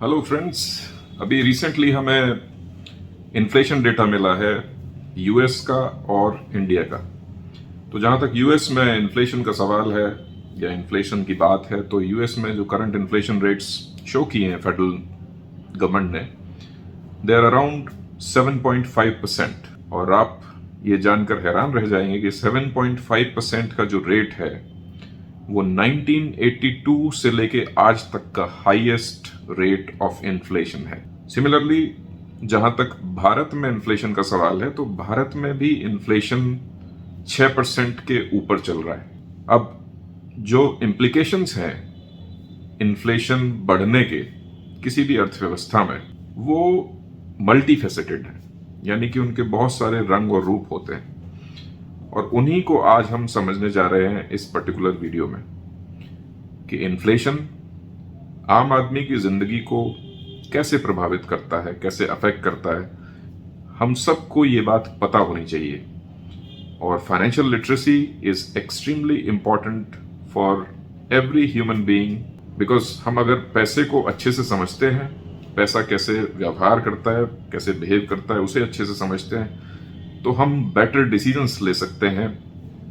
Hello friends, अभी recently हमें inflation data मिला है यूएस का और इंडिया का। तो जहाँ तक यूएस में इन्फ्लेशन का सवाल है या इन्फ्लेशन की बात है, तो यूएस में जो करंट इन्फ्लेशन रेट्स शो किए हैं फेडरल गवर्नमेंट ने, दे आर अराउंड 7.5%। और आप ये जानकर हैरान रह जाएंगे कि 7.5% का जो रेट है वो 1982 से लेके आज तक का हाईएस्ट रेट ऑफ इन्फ्लेशन है। सिमिलरली जहां तक भारत में इन्फ्लेशन का सवाल है, तो भारत में भी इन्फ्लेशन 6% के ऊपर चल रहा है। अब जो इम्प्लीकेशंस हैं इन्फ्लेशन बढ़ने के किसी भी अर्थव्यवस्था में, वो मल्टीफेसेटेड है, यानी कि उनके बहुत सारे रंग और रूप होते हैं, और उन्हीं को आज हम समझने जा रहे हैं इस पर्टिकुलर वीडियो में कि इन्फ्लेशन आम आदमी की जिंदगी को कैसे प्रभावित करता है, कैसे अफेक्ट करता है। हम सबको ये बात पता होनी चाहिए, और financial literacy is extremely important for every human being, because हम अगर पैसे को अच्छे से समझते हैं, पैसा कैसे व्यवहार करता है, कैसे बिहेव करता है, उसे अच्छे से समझते हैं, तो हम बेटर डिसीजंस ले सकते हैं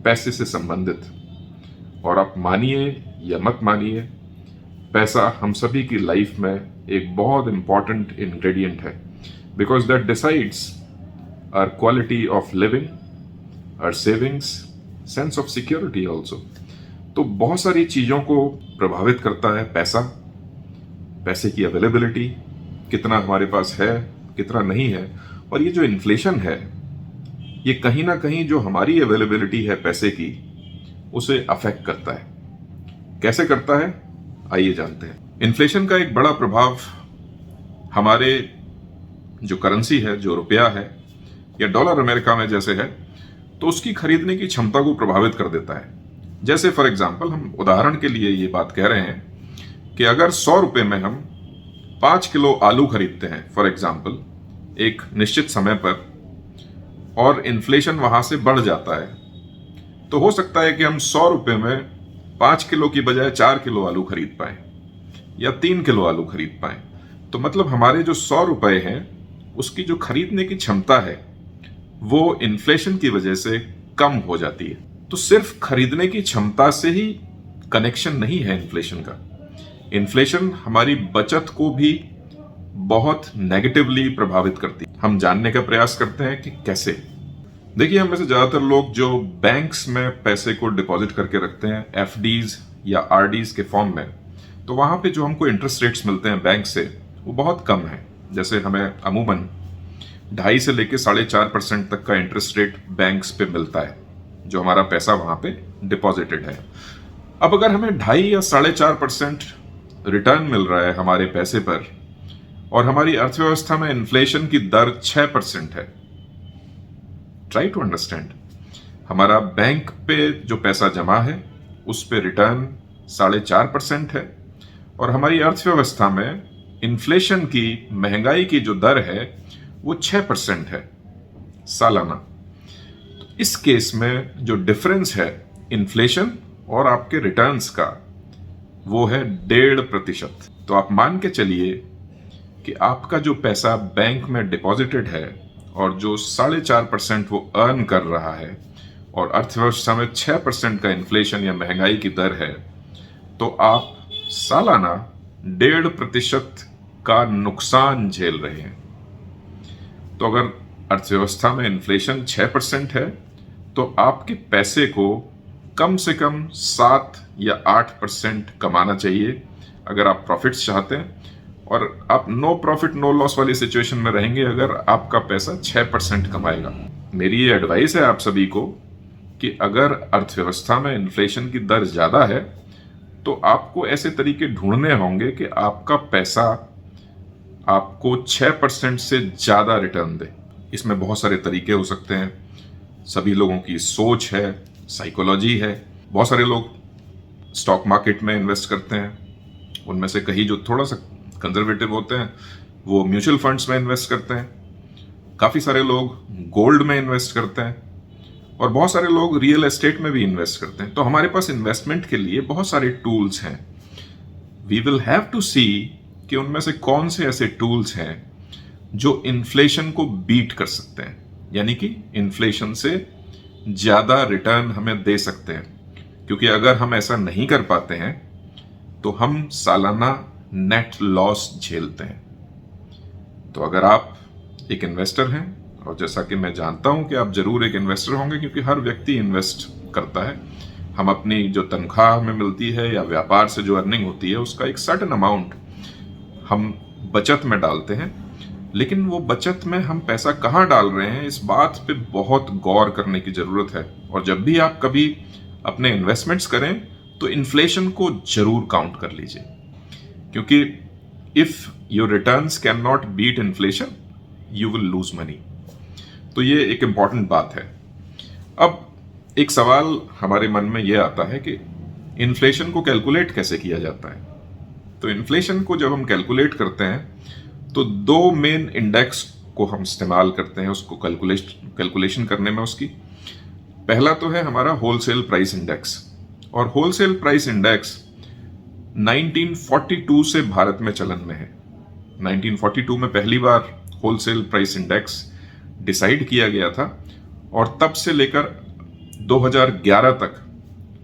पैसे से संबंधित। और आप मानिए या मत मानिए, पैसा हम सभी की लाइफ में एक बहुत इंपॉर्टेंट इंग्रेडिएंट है, because that decides our quality of living, our savings, sense of security also. तो बहुत सारी चीज़ों को प्रभावित करता है पैसा, पैसे की अवेलेबिलिटी, कितना हमारे पास है, कितना नहीं है। और ये जो इन्फ्लेशन है, ये कहीं ना कहीं जो हमारी अवेलेबिलिटी है पैसे की, उसे अफेक्ट करता है। कैसे करता है, आइए जानते हैं। इन्फ्लेशन का एक बड़ा प्रभाव हमारे जो करेंसी है, जो रुपया है या डॉलर अमेरिका में जैसे है, तो उसकी खरीदने की क्षमता को प्रभावित कर देता है। जैसे फॉर एग्जांपल, हम उदाहरण के लिए ये बात कह रहे हैं कि अगर 100 रुपये में हम 5 किलो आलू खरीदते हैं फॉर एग्जांपल एक निश्चित समय पर, और इन्फ्लेशन वहां से बढ़ जाता है, तो हो सकता है कि हम 100 रुपये में 5 किलो की बजाय 4 किलो आलू खरीद पाए या 3 किलो आलू खरीद पाए। तो मतलब हमारे जो 100 रुपये हैं, उसकी जो खरीदने की क्षमता है वो इन्फ्लेशन की वजह से कम हो जाती है। तो सिर्फ खरीदने की क्षमता से ही कनेक्शन नहीं है इन्फ्लेशन का। इन्फ्लेशन हमारी बचत को भी बहुत नेगेटिवली प्रभावित करती है। हम जानने का प्रयास करते हैं कि कैसे। देखिए, हम में से ज्यादातर लोग जो बैंक्स में पैसे को डिपॉजिट करके रखते हैं एफडीज या आरडीज के फॉर्म में, तो वहां पे जो हमको इंटरेस्ट रेट्स मिलते हैं बैंक से, वो बहुत कम है। जैसे हमें अमूमन 2.5 से लेके 4.5% तक का इंटरेस्ट रेट बैंक्स पे मिलता है, जो हमारा पैसा वहां पे डिपॉजिटेड है। अब अगर हमें 2.5 या 4.5% रिटर्न मिल रहा है हमारे पैसे पर, और हमारी अर्थव्यवस्था में इन्फ्लेशन की दर 6% है, ट्राई टू अंडरस्टैंड। हमारा बैंक पे जो पैसा जमा है उस पे रिटर्न 4.5% है, और हमारी अर्थव्यवस्था में इन्फ्लेशन की, महंगाई की जो दर है वो 6% है सालाना। तो इस केस में जो डिफरेंस है इन्फ्लेशन और आपके रिटर्न्स का, वो है 1.5%। तो आप मान के चलिए कि आपका जो पैसा बैंक में डिपॉजिटेड है और जो 4.5% वो अर्न कर रहा है, और अर्थव्यवस्था में 6% का इन्फ्लेशन या महंगाई की दर है, तो आप सालाना 1.5% का नुकसान झेल रहे हैं। तो अगर अर्थव्यवस्था में इन्फ्लेशन 6% है, तो आपके पैसे को कम से कम 7 या 8% कमाना चाहिए अगर आप प्रॉफिट्स चाहते हैं, और आप नो प्रॉफिट नो लॉस वाली सिचुएशन में रहेंगे अगर आपका पैसा 6% कमाएगा। मेरी ये एडवाइस है आप सभी को कि अगर अर्थव्यवस्था में इन्फ्लेशन की दर ज्यादा है, तो आपको ऐसे तरीके ढूंढने होंगे कि आपका पैसा आपको 6% से ज्यादा रिटर्न दे। इसमें बहुत सारे तरीके हो सकते हैं, सभी लोगों की सोच है, साइकोलॉजी है। बहुत सारे लोग स्टॉक मार्केट में इन्वेस्ट करते हैं, उनमें से कई जो थोड़ा सा कंजर्वेटिव होते हैं वो म्यूचुअल फंड्स में इन्वेस्ट करते हैं, काफी सारे लोग गोल्ड में इन्वेस्ट करते हैं, और बहुत सारे लोग रियल एस्टेट में भी इन्वेस्ट करते हैं। तो हमारे पास इन्वेस्टमेंट के लिए बहुत सारे टूल्स हैं। वी विल हैव टू सी कि उनमें से कौन से ऐसे टूल्स हैं जो इन्फ्लेशन को बीट कर सकते हैं, यानी कि इन्फ्लेशन से ज़्यादा रिटर्न हमें दे सकते हैं। क्योंकि अगर हम ऐसा नहीं कर पाते हैं तो हम सालाना नेट लॉस झेलते हैं। तो अगर आप एक इन्वेस्टर हैं, और जैसा कि मैं जानता हूं कि आप जरूर एक इन्वेस्टर होंगे क्योंकि हर व्यक्ति इन्वेस्ट करता है, हम अपनी जो तनख्वाह हमें मिलती है या व्यापार से जो अर्निंग होती है उसका एक सर्टेन अमाउंट हम बचत में डालते हैं। लेकिन वो बचत में हम पैसा कहाँ डाल रहे हैं, इस बात पे बहुत गौर करने की ज़रूरत है। और जब भी आप कभी अपने इन्वेस्टमेंट्स करें तो इन्फ्लेशन को जरूर काउंट कर लीजिए, क्योंकि if your returns can not beat inflation you will lose money. तो ये एक इम्पॉर्टेंट बात है। अब एक सवाल हमारे मन में ये आता है कि इन्फ्लेशन को कैलकुलेट कैसे किया जाता है। तो इन्फ्लेशन को जब हम कैलकुलेट करते हैं तो दो मेन इंडेक्स को हम इस्तेमाल करते हैं उसको कैलकुलेशन करने में। उसकी पहला तो है हमारा होलसेल प्राइस इंडेक्स, और होलसेल प्राइस इंडेक्स 1942 से भारत में चलन में है। 1942 में पहली बार होलसेल प्राइस इंडेक्स डिसाइड किया गया था, और तब से लेकर 2011 तक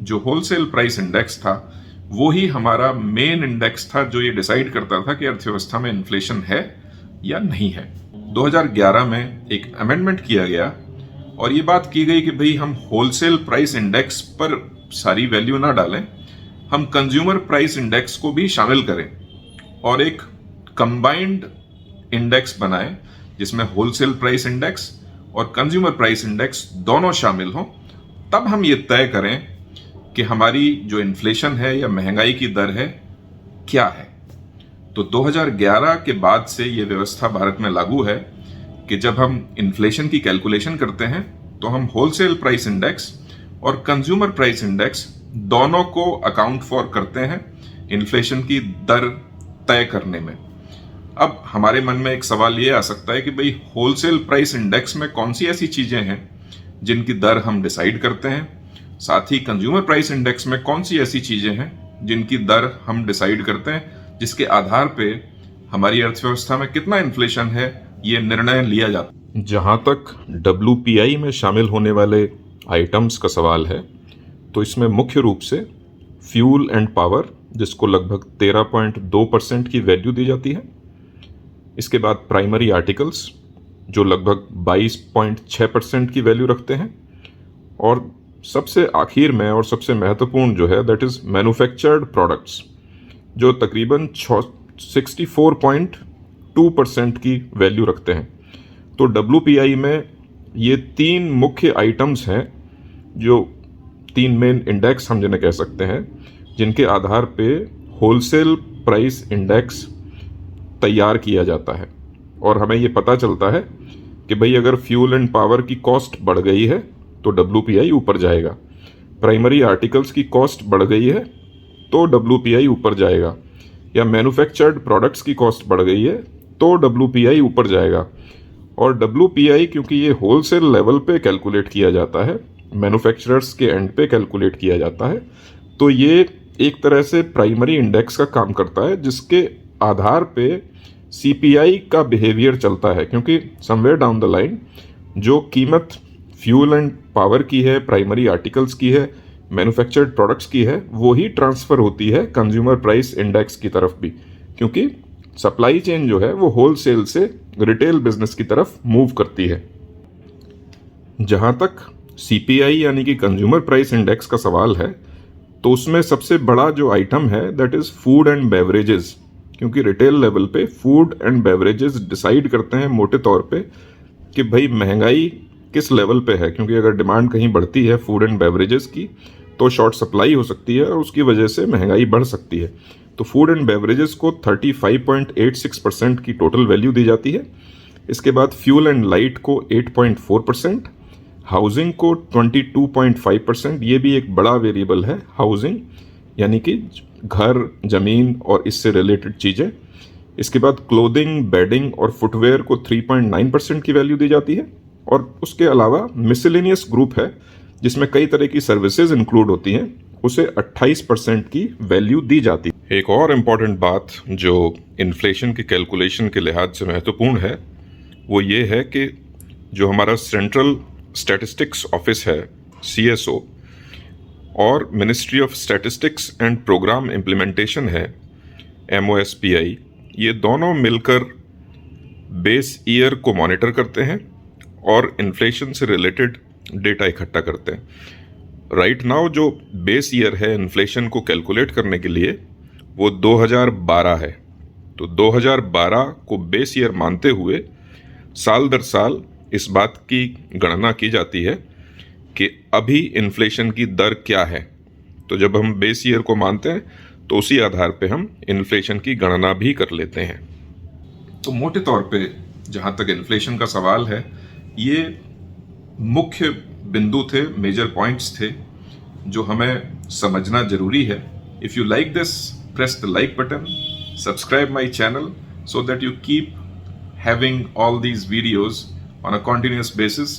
जो होलसेल प्राइस इंडेक्स था वो ही हमारा मेन इंडेक्स था जो ये डिसाइड करता था कि अर्थव्यवस्था में इन्फ्लेशन है या नहीं है। 2011 में एक अमेंडमेंट किया गया और ये बात की गई कि भाई हम होलसेल प्राइस इंडेक्स पर सारी वैल्यू ना डालें, हम कंज्यूमर प्राइस इंडेक्स को भी शामिल करें और एक कंबाइंड इंडेक्स बनाएं जिसमें होलसेल प्राइस इंडेक्स और कंज्यूमर प्राइस इंडेक्स दोनों शामिल हों। तब हम ये तय करें कि हमारी जो इन्फ्लेशन है या महंगाई की दर है क्या है। तो 2011 के बाद से ये व्यवस्था भारत में लागू है कि जब हम इन्फ्लेशन की कैलकुलेशन करते हैं तो हम होलसेल प्राइस इंडेक्स और कंज्यूमर प्राइस इंडेक्स दोनों को अकाउंट फॉर करते हैं इन्फ्लेशन की दर तय करने में। अब हमारे मन में एक सवाल ये आ सकता है कि भाई होलसेल प्राइस इंडेक्स में कौन सी ऐसी चीजें हैं जिनकी दर हम डिसाइड करते हैं, साथ ही कंज्यूमर प्राइस इंडेक्स में कौन सी ऐसी चीजें हैं जिनकी दर हम डिसाइड करते हैं, जिसके आधार पे हमारी अर्थव्यवस्था में कितना इन्फ्लेशन है ये निर्णय लिया जाता है। जहां तक WPI में शामिल होने वाले आइटम्स का सवाल है तो इसमें मुख्य रूप से फ्यूल एंड पावर, जिसको लगभग 13.2% की वैल्यू दी जाती है। इसके बाद प्राइमरी आर्टिकल्स जो लगभग 22.6% की वैल्यू रखते हैं, और सबसे आखिर में और सबसे महत्वपूर्ण जो है दैट इज मैन्युफैक्चर्ड प्रोडक्ट्स जो तकरीबन 64.2% की वैल्यू रखते हैं। तो WPI में ये तीन मुख्य आइटम्स हैं, जो तीन मेन इंडेक्स हम जिन्हें कह सकते हैं, जिनके आधार पे होलसेल प्राइस इंडेक्स तैयार किया जाता है। और हमें ये पता चलता है कि भाई अगर फ्यूल एंड पावर की कॉस्ट बढ़ गई है तो WPI ऊपर जाएगा, प्राइमरी आर्टिकल्स की कॉस्ट बढ़ गई है तो WPI ऊपर जाएगा, या मैन्युफैक्चर्ड प्रोडक्ट्स की कॉस्ट बढ़ गई है तो WPI ऊपर जाएगा। और WPI क्योंकि ये होलसेल लेवल पे कैलकुलेट किया जाता है, मैन्युफैक्चरर्स के एंड पे कैलकुलेट किया जाता है, तो ये एक तरह से प्राइमरी इंडेक्स का काम करता है जिसके आधार पे CPI का बिहेवियर चलता है। क्योंकि समवेयर डाउन द लाइन जो कीमत फ्यूल एंड पावर की है, प्राइमरी आर्टिकल्स की है, मैन्युफैक्चर्ड प्रोडक्ट्स की है, वो ही ट्रांसफ़र होती है कंज्यूमर प्राइस इंडेक्स की तरफ भी, क्योंकि सप्लाई चेन जो है वो होलसेल से रिटेल बिजनेस की तरफ मूव करती है। जहाँ तक CPI यानी कि कंज्यूमर प्राइस इंडेक्स का सवाल है तो उसमें सबसे बड़ा जो आइटम है that is food and beverages, क्योंकि रिटेल लेवल पे फूड एंड बेवरेजेस डिसाइड करते हैं मोटे तौर पे कि भाई महंगाई किस लेवल पे है। क्योंकि अगर डिमांड कहीं बढ़ती है फूड एंड बेवरेजेस की तो शॉर्ट सप्लाई हो सकती है और उसकी वजह से महंगाई बढ़ सकती है। तो फूड एंड बेवरेजेस को 35.86% की टोटल वैल्यू दी जाती है। इसके बाद फ्यूल एंड लाइट को 8.4%, हाउसिंग को 22.5%, ये भी एक बड़ा वेरिएबल है हाउसिंग, यानी कि घर, ज़मीन और इससे रिलेटेड चीज़ें। इसके बाद क्लोथिंग, बेडिंग और फुटवेयर को 3.9% की वैल्यू दी जाती है। और उसके अलावा मिसलेनियस ग्रुप है जिसमें कई तरह की सर्विसेज इंक्लूड होती हैं, उसे 28% की वैल्यू दी जाती है। एक और इम्पॉर्टेंट बात जो इन्फ्लेशन के कैलकुलेशन के लिहाज से महत्वपूर्ण है वो ये है कि जो हमारा सेंट्रल स्टैटिस्टिक्स ऑफिस है CSO और ministry of statistics and programme implementation है MOSPI, ये दोनों मिलकर बेस ईयर को मॉनिटर करते हैं और इन्फ्लेशन से रिलेटेड डेटा इकट्ठा करते हैं। राइट नाउ जो बेस ईयर है इन्फ्लेशन को कैलकुलेट करने के लिए वो 2012 है। तो 2012 को बेस ईयर मानते हुए साल दर साल इस बात की गणना की जाती है कि अभी इन्फ्लेशन की दर क्या है। तो जब हम बेस ईयर को मानते हैं तो उसी आधार पे हम इन्फ्लेशन की गणना भी कर लेते हैं। तो मोटे तौर पे जहाँ तक इन्फ्लेशन का सवाल है, ये मुख्य बिंदु थे, मेजर पॉइंट्स थे जो हमें समझना जरूरी है। If you like this, press the like button, subscribe my channel so that you keep having all these videos on a continuous basis